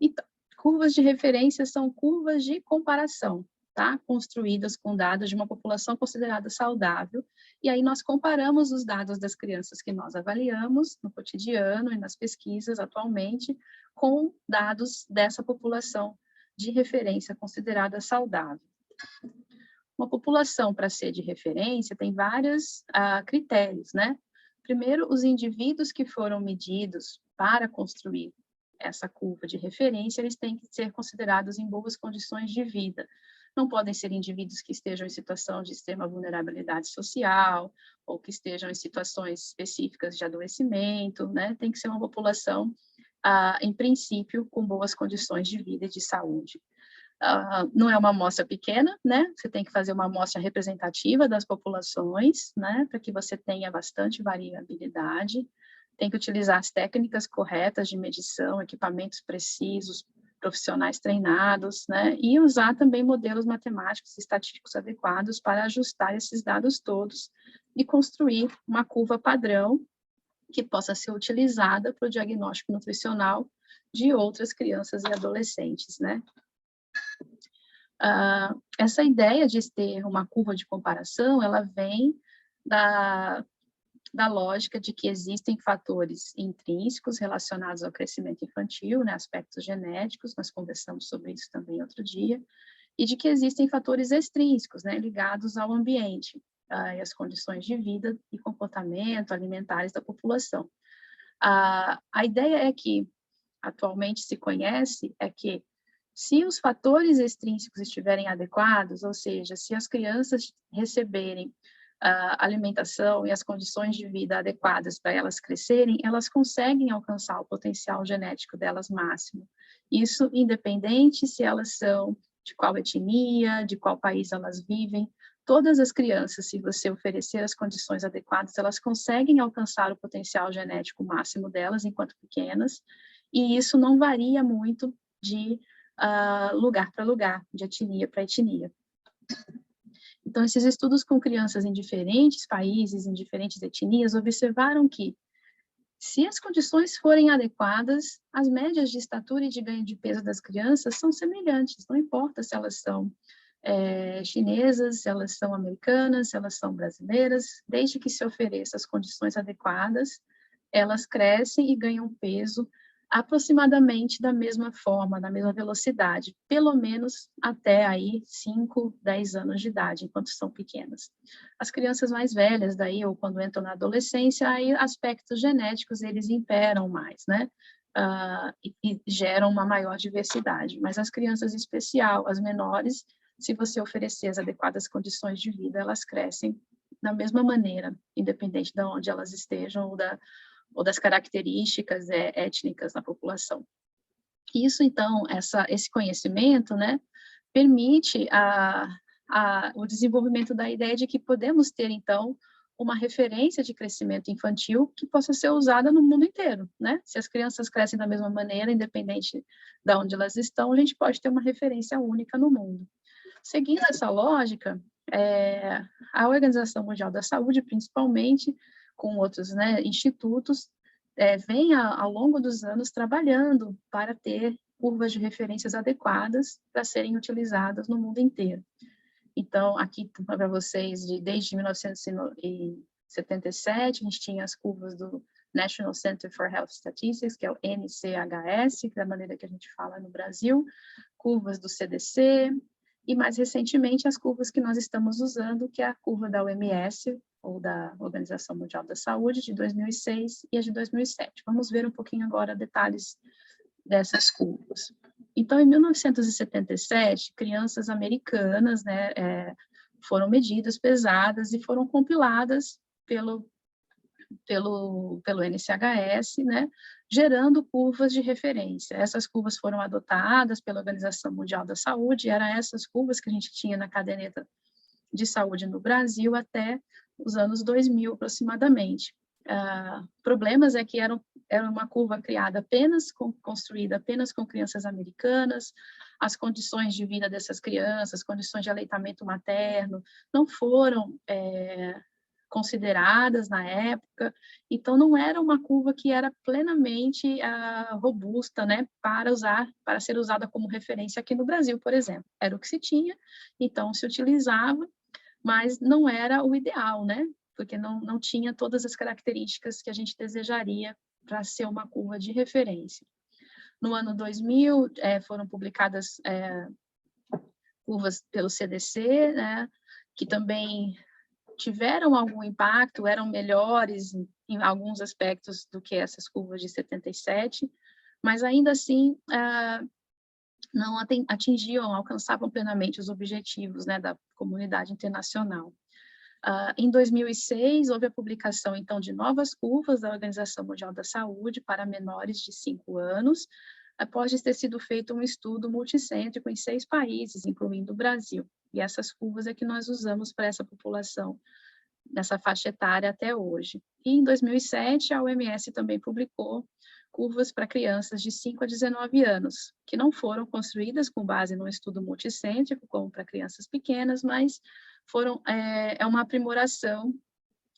Então, curvas de referência são curvas de comparação, tá? Construídas com dados de uma população considerada saudável, e aí nós comparamos os dados das crianças que nós avaliamos no cotidiano e nas pesquisas atualmente com dados dessa população de referência considerada saudável. Uma população, para ser de referência, tem vários critérios, né? Primeiro, os indivíduos que foram medidos para construir essa curva de referência, eles têm que ser considerados em boas condições de vida. Não podem ser indivíduos que estejam em situação de extrema vulnerabilidade social, ou que estejam em situações específicas de adoecimento, né? Tem que ser uma população, em princípio, com boas condições de vida e de saúde. Não é uma amostra pequena, né? Você tem que fazer uma amostra representativa das populações, né? Para que você tenha bastante variabilidade. Tem que utilizar as técnicas corretas de medição, equipamentos precisos, profissionais treinados, né? E usar também modelos matemáticos e estatísticos adequados para ajustar esses dados todos e construir uma curva padrão que possa ser utilizada para o diagnóstico nutricional de outras crianças e adolescentes, né? Essa ideia de ter uma curva de comparação, ela vem da lógica de que existem fatores intrínsecos relacionados ao crescimento infantil, né, aspectos genéticos, nós conversamos sobre isso também outro dia, e de que existem fatores extrínsecos, né, ligados ao ambiente, e às condições de vida e comportamento alimentares da população. A ideia é que, atualmente se conhece, é que se os fatores extrínsecos estiverem adequados, ou seja, se as crianças receberem a alimentação e as condições de vida adequadas para elas crescerem, elas conseguem alcançar o potencial genético delas máximo. Isso independente se elas são de qual etnia, de qual país elas vivem. Todas as crianças, se você oferecer as condições adequadas, elas conseguem alcançar o potencial genético máximo delas enquanto pequenas, e isso não varia muito de lugar para lugar, de etnia para etnia. Então, esses estudos com crianças em diferentes países, em diferentes etnias, observaram que, se as condições forem adequadas, as médias de estatura e de ganho de peso das crianças são semelhantes, não importa se elas são chinesas, se elas são americanas, se elas são brasileiras, desde que se ofereça as condições adequadas, elas crescem e ganham peso aproximadamente da mesma forma, da mesma velocidade, pelo menos até aí 5, 10 anos de idade, enquanto são pequenas. As crianças mais velhas daí, ou quando entram na adolescência, aí aspectos genéticos, eles imperam mais, né? E geram uma maior diversidade. Mas as crianças em especial, as menores, se você oferecer as adequadas condições de vida, elas crescem da mesma maneira, independente de onde elas estejam ou das características étnicas da população. Isso, então, esse conhecimento, né, permite o desenvolvimento da ideia de que podemos ter, então, uma referência de crescimento infantil que possa ser usada no mundo inteiro, né? Se as crianças crescem da mesma maneira, independente de onde elas estão, a gente pode ter uma referência única no mundo. Seguindo essa lógica, a Organização Mundial da Saúde, principalmente, com outros, né, institutos, vem ao longo dos anos trabalhando para ter curvas de referências adequadas para serem utilizadas no mundo inteiro. Então, aqui para vocês, desde 1977, a gente tinha as curvas do National Center for Health Statistics, que é o NCHS, que é a maneira que a gente fala no Brasil, curvas do CDC, e mais recentemente as curvas que nós estamos usando, que é a curva da OMS, ou da Organização Mundial da Saúde, de 2006 e a de 2007. Vamos ver um pouquinho agora detalhes dessas curvas. Então, em 1977, crianças americanas, né, foram medidas, pesadas e foram compiladas pelo NCHS, né, gerando curvas de referência. Essas curvas foram adotadas pela Organização Mundial da Saúde, e eram essas curvas que a gente tinha na caderneta de saúde no Brasil até os anos 2000, aproximadamente. Problemas é que era uma curva criada construída apenas com crianças americanas, as condições de vida dessas crianças, condições de aleitamento materno, não foram consideradas na época, então não era uma curva que era plenamente robusta, né, para ser usada como referência aqui no Brasil, por exemplo. Era o que se tinha, então se utilizava, mas não era o ideal, né, porque não tinha todas as características que a gente desejaria para ser uma curva de referência. No ano 2000, foram publicadas curvas pelo CDC, né, que também tiveram algum impacto, eram melhores em alguns aspectos do que essas curvas de 77, mas ainda assim não atingiam, alcançavam plenamente os objetivos, né, da comunidade internacional. Em 2006, houve a publicação, então, de novas curvas da Organização Mundial da Saúde para menores de 5 anos, após ter sido feito um estudo multicêntrico em 6 países, incluindo o Brasil. E essas curvas é que nós usamos para essa população, nessa faixa etária até hoje. E em 2007, a OMS também publicou curvas para crianças de 5 a 19 anos, que não foram construídas com base num estudo multicêntrico, como para crianças pequenas, mas é uma aprimoração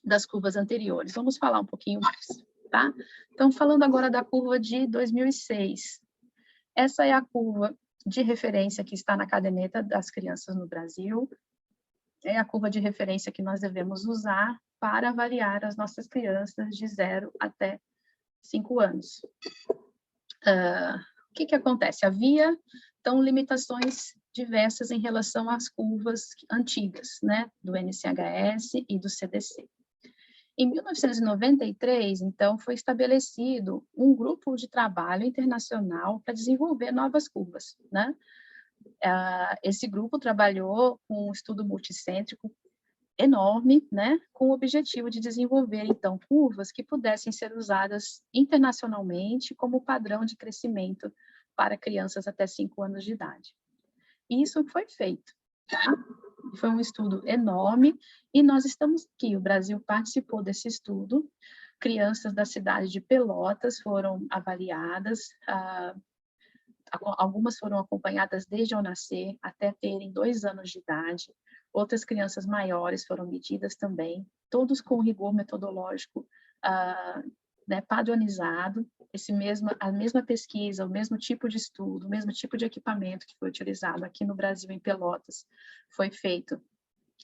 das curvas anteriores. Vamos falar um pouquinho mais. tá? Então, falando agora da curva de 2006. Essa é a curva de referência que está na caderneta das crianças no Brasil. É a curva de referência que nós devemos usar para avaliar as nossas crianças de 0 até 5 anos. O que acontece? Havia, então, limitações diversas em relação às curvas antigas, né, do NCHS e do CDC. Em 1993, então, foi estabelecido um grupo de trabalho internacional para desenvolver novas curvas, né? Esse grupo trabalhou com um estudo multicêntrico enorme, né, com o objetivo de desenvolver, então, curvas que pudessem ser usadas internacionalmente como padrão de crescimento para crianças até 5 anos de idade. E isso foi feito, tá? Foi um estudo enorme e nós estamos aqui, o Brasil participou desse estudo, crianças da cidade de Pelotas foram avaliadas, algumas foram acompanhadas desde ao nascer até terem 2 anos de idade, outras crianças maiores foram medidas também, todos com rigor metodológico né, padronizado, a mesma pesquisa, o mesmo tipo de estudo, o mesmo tipo de equipamento que foi utilizado aqui no Brasil, em Pelotas, foi feito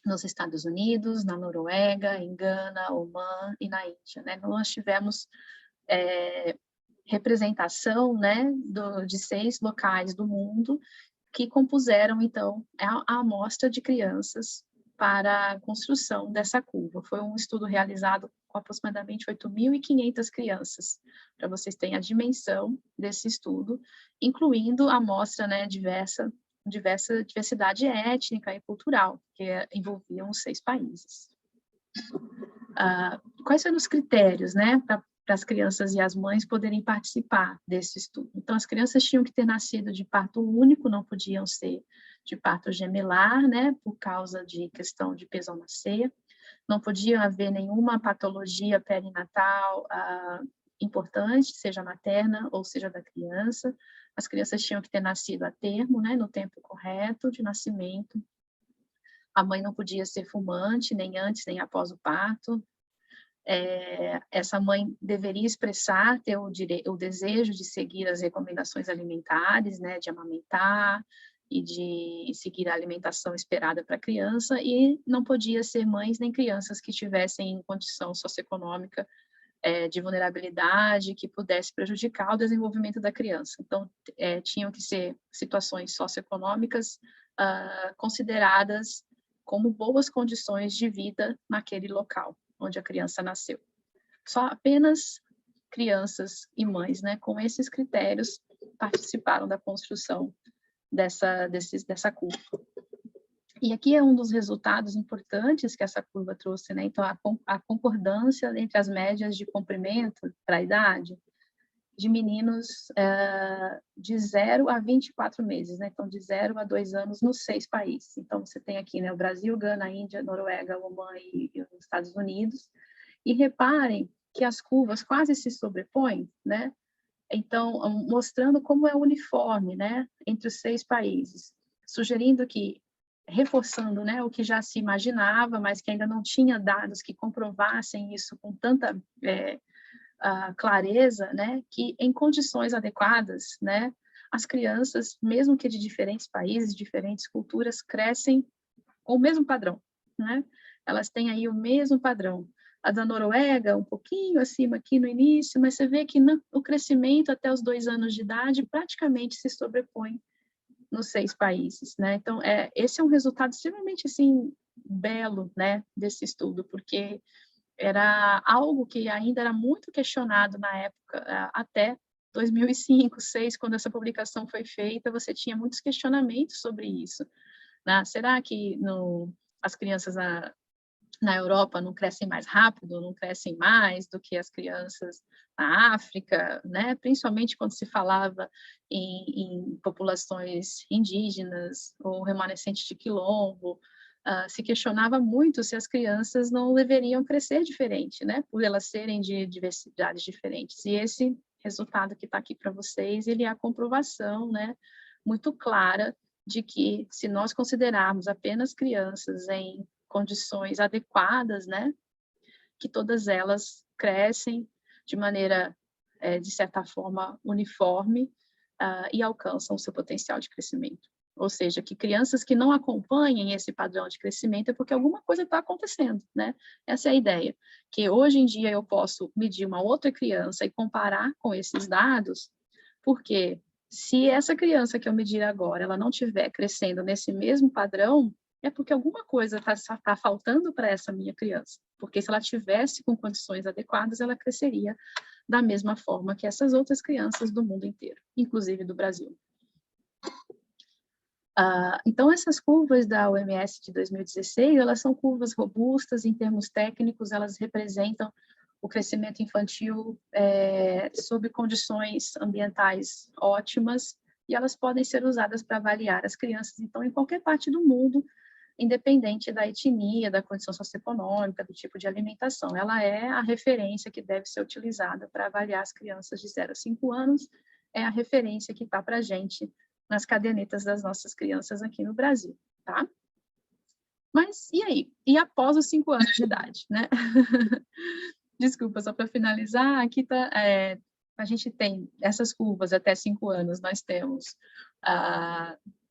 nos Estados Unidos, na Noruega, em Gana, Omã e na Índia. Né? Nós tivemos representação, né, de 6 locais do mundo que compuseram, então, a amostra de crianças para a construção dessa curva. Foi um estudo realizado com aproximadamente 8.500 crianças, para vocês terem a dimensão desse estudo, incluindo a amostra, né, diversidade étnica e cultural, que envolviam os 6 países. Quais foram os critérios, né, para as crianças e as mães poderem participar desse estudo? Então, as crianças tinham que ter nascido de parto único, não podiam ser de parto gemelar, né, por causa de questão de peso ao nascer, não podia haver nenhuma patologia perinatal importante, seja materna ou seja da criança, as crianças tinham que ter nascido a termo, né, no tempo correto de nascimento, a mãe não podia ser fumante, nem antes nem após o parto, essa mãe deveria expressar, ter o desejo de seguir as recomendações alimentares, né, de amamentar e de seguir a alimentação esperada para a criança, e não podia ser mães nem crianças que tivessem condição socioeconômica de vulnerabilidade, que pudesse prejudicar o desenvolvimento da criança. Então, tinham que ser situações socioeconômicas consideradas como boas condições de vida naquele local onde a criança nasceu. Só apenas crianças e mães, né, com esses critérios, participaram da construção dessa curva. E aqui é um dos resultados importantes que essa curva trouxe, né? Então, a concordância entre as médias de comprimento para a idade de meninos de 0 a 24 meses, né? Então, de 0 a 2 anos nos 6 países. Então, você tem aqui, né, o Brasil, Gana, Índia, Noruega, Omã e os Estados Unidos. E reparem que as curvas quase se sobrepõem, né? Então, mostrando como é uniforme, né, entre os 6 países, sugerindo que, reforçando, né, o que já se imaginava, mas que ainda não tinha dados que comprovassem isso com tanta clareza, né, que em condições adequadas, né, as crianças, mesmo que de diferentes países, diferentes culturas, crescem com o mesmo padrão, né? Elas têm aí o mesmo padrão. A da Noruega, um pouquinho acima aqui no início, mas você vê que o crescimento até os 2 anos de idade praticamente se sobrepõe nos 6 países, né? Então, esse é um resultado extremamente, assim, belo, né, desse estudo, porque era algo que ainda era muito questionado na época, até 2005, 2006, quando essa publicação foi feita, você tinha muitos questionamentos sobre isso, né? Será que as crianças na Europa não crescem mais rápido, não crescem mais do que as crianças na África, né? Principalmente quando se falava em populações indígenas ou remanescentes de quilombo, se questionava muito se as crianças não deveriam crescer diferente, né? Por elas serem de diversidades diferentes. E esse resultado que está aqui para vocês, ele é a comprovação, né, muito clara de que, se nós considerarmos apenas crianças em condições adequadas, né, que todas elas crescem de maneira, de certa forma, uniforme e alcançam o seu potencial de crescimento. Ou seja, que crianças que não acompanhem esse padrão de crescimento é porque alguma coisa está acontecendo, né? Essa é a ideia, que hoje em dia eu posso medir uma outra criança e comparar com esses dados, porque se essa criança que eu medir agora, ela não estiver crescendo nesse mesmo padrão, é porque alguma coisa está faltando para essa minha criança. Porque se ela tivesse com condições adequadas, ela cresceria da mesma forma que essas outras crianças do mundo inteiro, inclusive do Brasil. Então, essas curvas da OMS de 2016, elas são curvas robustas em termos técnicos, elas representam o crescimento infantil sob condições ambientais ótimas, e elas podem ser usadas para avaliar as crianças, então, em qualquer parte do mundo, independente da etnia, da condição socioeconômica, do tipo de alimentação. Ela é a referência que deve ser utilizada para avaliar as crianças de 0 a 5 anos, é a referência que está para a gente nas cadernetas das nossas crianças aqui no Brasil, tá? Mas, e aí? E após os 5 anos de idade, né? Desculpa, só para finalizar, aqui tá, a gente tem essas curvas até 5 anos, nós temos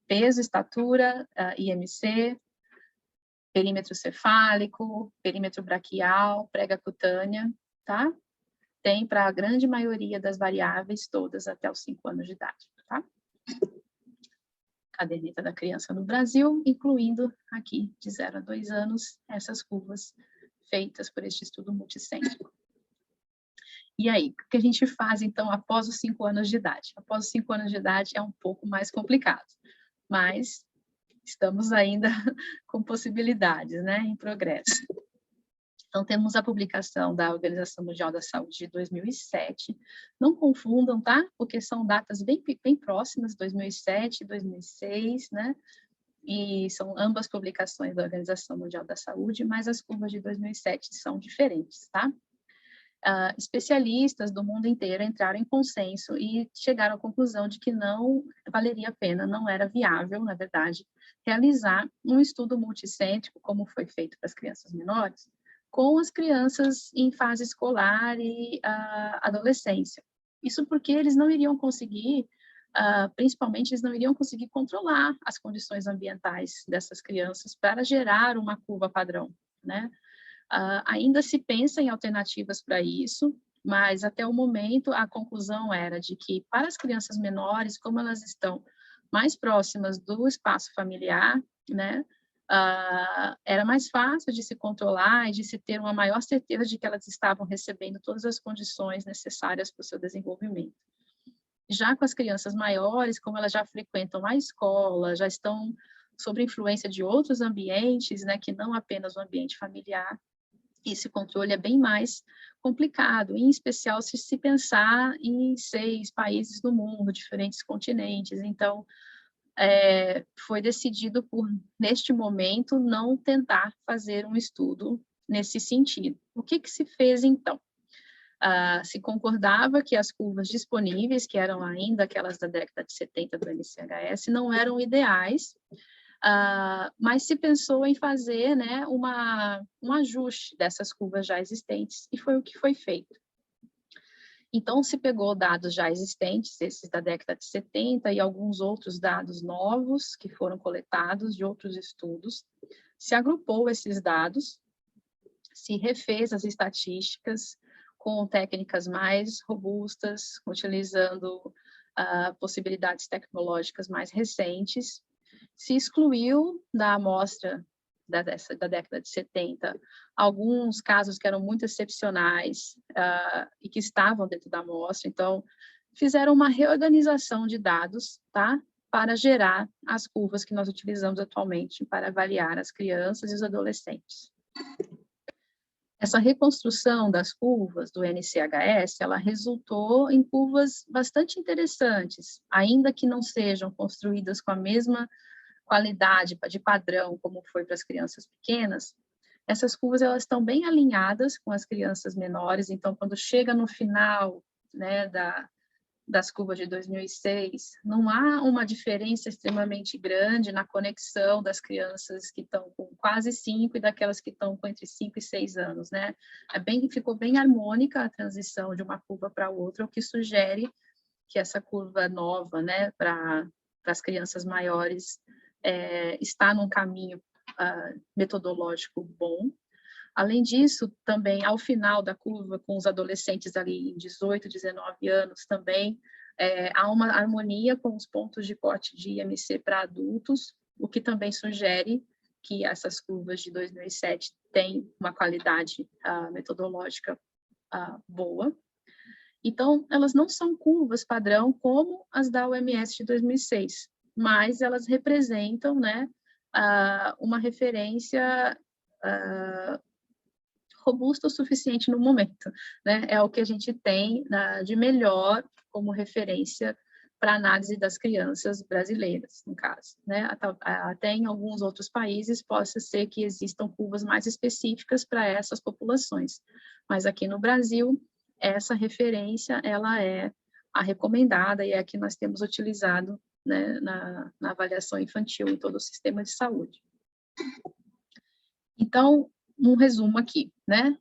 peso, estatura, IMC, perímetro cefálico, perímetro braquial, prega cutânea, tá? Tem para a grande maioria das variáveis, todas até os 5 anos de idade, tá? Caderneta da criança no Brasil, incluindo aqui de 0 a 2 anos, essas curvas feitas por este estudo multicêntrico. E aí, o que a gente faz, então, após os 5 anos de idade? Após os 5 anos de idade é um pouco mais complicado, mas estamos ainda com possibilidades, né, em progresso. Então, temos a publicação da Organização Mundial da Saúde de 2007. Não confundam, tá? Porque são datas bem próximas, 2007 e 2006, né? E são ambas publicações da Organização Mundial da Saúde, mas as curvas de 2007 são diferentes, tá? Especialistas do mundo inteiro entraram em consenso e chegaram à conclusão de que não valeria a pena, não era viável, na verdade, realizar um estudo multicêntrico, como foi feito para as crianças menores, com as crianças em fase escolar e adolescência. Isso porque eles não iriam conseguir, principalmente, eles não iriam conseguir controlar as condições ambientais dessas crianças para gerar uma curva padrão, né? Ainda se pensa em alternativas para isso, mas até o momento a conclusão era de que para as crianças menores, como elas estão mais próximas do espaço familiar, né, era mais fácil de se controlar e de se ter uma maior certeza de que elas estavam recebendo todas as condições necessárias para o seu desenvolvimento. Já com as crianças maiores, como elas já frequentam a escola, já estão sob influência de outros ambientes, né, que não apenas o ambiente familiar, esse controle é bem mais complicado, em especial se pensar em 6 países do mundo, diferentes continentes. Então, foi decidido por, neste momento, não tentar fazer um estudo nesse sentido. O que se fez, então? Se concordava que as curvas disponíveis, que eram ainda aquelas da década de 70 do NCHS, não eram ideais, mas se pensou em fazer, né, um ajuste dessas curvas já existentes, e foi o que foi feito. Então, se pegou dados já existentes, esses da década de 70, e alguns outros dados novos que foram coletados de outros estudos, se agrupou esses dados, se refez as estatísticas com técnicas mais robustas, utilizando possibilidades tecnológicas mais recentes, se excluiu da amostra da década de 70 alguns casos que eram muito excepcionais e que estavam dentro da amostra. Então, fizeram uma reorganização de dados, tá? Para gerar as curvas que nós utilizamos atualmente para avaliar as crianças e os adolescentes. Essa reconstrução das curvas do NCHS, ela resultou em curvas bastante interessantes, ainda que não sejam construídas com a mesma qualidade de padrão como foi para as crianças pequenas. Essas curvas elas estão bem alinhadas com as crianças menores, então quando chega no final, né, das curvas de 2006, não há uma diferença extremamente grande na conexão das crianças que estão com quase 5 e daquelas que estão com entre 5 e 6 anos, né? Ficou bem harmônica a transição de uma curva para outra, o que sugere que essa curva nova, né, para as crianças maiores, está num caminho metodológico bom. Além disso, também, ao final da curva, com os adolescentes ali em 18, 19 anos também, há uma harmonia com os pontos de corte de IMC para adultos, o que também sugere que essas curvas de 2007 têm uma qualidade metodológica boa. Então, elas não são curvas padrão como as da OMS de 2006, mas elas representam, né, uma referência robusta o suficiente no momento, né? É o que a gente tem de melhor como referência para análise das crianças brasileiras, no caso, né? Até em alguns outros países possa ser que existam curvas mais específicas para essas populações, mas aqui no Brasil, essa referência, ela é a recomendada e é a que nós temos utilizado, né, na avaliação infantil em todo o sistema de saúde. Então, um resumo aqui, né?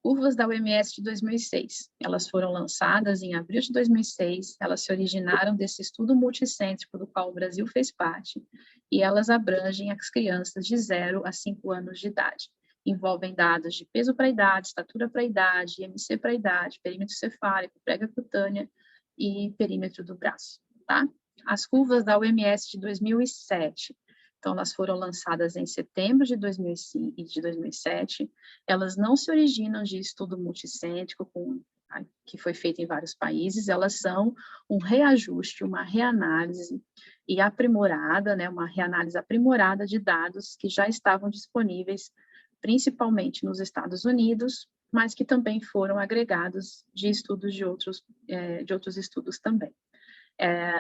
Curvas da OMS de 2006, elas foram lançadas em abril de 2006, elas se originaram desse estudo multicêntrico do qual o Brasil fez parte, e elas abrangem as crianças de 0 a 5 anos de idade. Envolvem dados de peso para a idade, estatura para a idade, IMC para a idade, perímetro cefálico, prega cutânea e perímetro do braço, tá? As curvas da OMS de 2007, então, elas foram lançadas em setembro de 2005 e de 2007. Elas não se originam de estudo multicêntrico que foi feito em vários países. Elas são um reajuste, uma reanálise e aprimorada, né, uma reanálise aprimorada de dados que já estavam disponíveis, principalmente nos Estados Unidos, mas que também foram agregados de estudos de outros estudos também.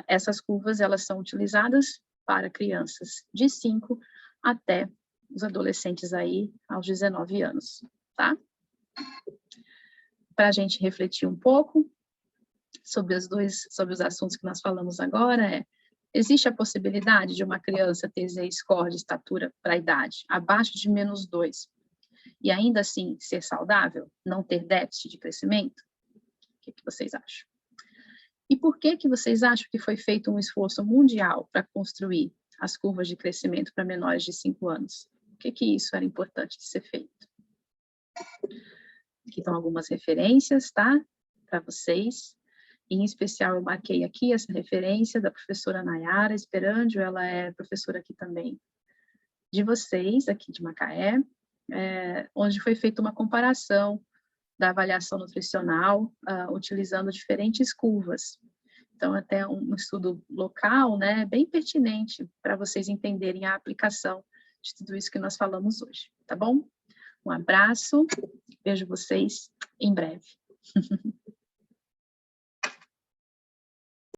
Essas curvas, elas são utilizadas para crianças de 5 até os adolescentes aí aos 19 anos, tá? Para a gente refletir um pouco sobre os assuntos que nós falamos agora, existe a possibilidade de uma criança ter Z-score de estatura para a idade abaixo de -2 e ainda assim ser saudável, não ter déficit de crescimento? O que vocês acham? E por que vocês acham que foi feito um esforço mundial para construir as curvas de crescimento para menores de 5 anos? Por que isso era importante de ser feito? Aqui estão algumas referências, tá? Para vocês. Em especial, eu marquei aqui essa referência da professora Nayara Esperandio, ela é professora aqui também de vocês, aqui de Macaé, onde foi feita uma comparação da avaliação nutricional, utilizando diferentes curvas. Então, até um estudo local, né, bem pertinente para vocês entenderem a aplicação de tudo isso que nós falamos hoje, tá bom? Um abraço, vejo vocês em breve.